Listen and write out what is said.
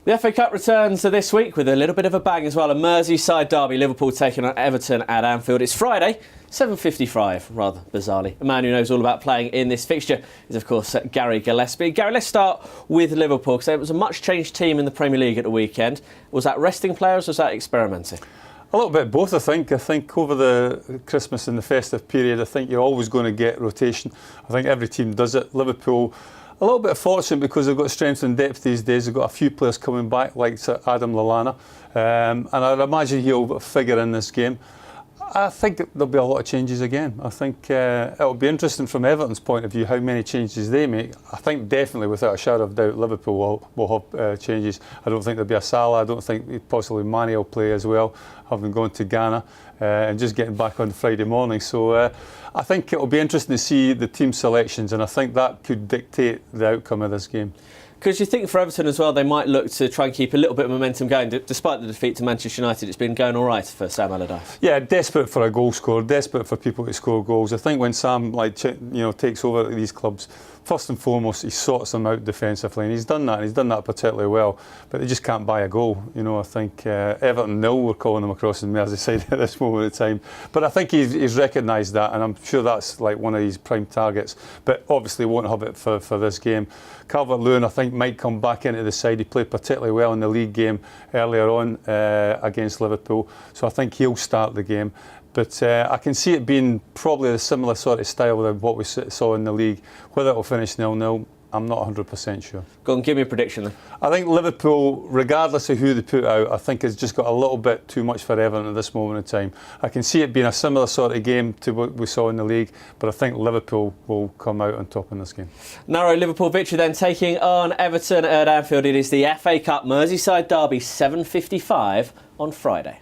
The FA Cup returns this week with a little bit of a bang as well. A Merseyside derby, Liverpool taking on Everton at Anfield. It's Friday, 7:55, rather bizarrely. A man who knows all about playing in this fixture is, of course, Gary Gillespie. Gary, let's start with Liverpool, because it was a much-changed team in the Premier League at the weekend. Was that resting players or was that experimenting? A little bit of both, I think. I think over the Christmas and the festive period, I think you're always going to get rotation. I think every team does it. Liverpool, a little bit of fortune because they've got strength and depth these days. They've got a few players coming back, like Adam Lallana, and I'd imagine he'll figure in this game. I think there'll be a lot of changes again. I think it'll be interesting from Everton's point of view how many changes they make. I think definitely, without a shadow of doubt, Liverpool will have changes. I don't think there'll be a Salah. I don't think possibly Mane will play as well, having gone to Ghana and just getting back on Friday morning. So I think it'll be interesting to see the team selections, and I think that could dictate the outcome of this game. Because you think for Everton as well, they might look to try and keep a little bit of momentum going. Despite the defeat to Manchester United, it's been going all right for Sam Allardyce. Yeah, desperate for a goal scorer, desperate for people to score goals. I think when Sam takes over these clubs, first and foremost, he sorts them out defensively, and he's done that. And he's done that particularly well, but they just can't buy a goal. I think Everton nil, we're calling them across in Merseyside at this moment in time. But I think he's recognised that, and I'm sure that's like one of his prime targets. But obviously won't have it for this game. Calvert-Lewin, I think, might come back into the side. He played particularly well in the league game earlier on against Liverpool, so I think he'll start the game. But I can see it being probably a similar sort of style than what we saw in the league. Whether it'll finish 0-0, I'm not 100% sure. Go on, give me a prediction then. I think Liverpool, regardless of who they put out, I think it's just got a little bit too much for Everton at this moment in time. I can see it being a similar sort of game to what we saw in the league, but I think Liverpool will come out on top in this game. Narrow Liverpool victory then, taking on Everton at Anfield. It is the FA Cup Merseyside derby, 7:55 on Friday.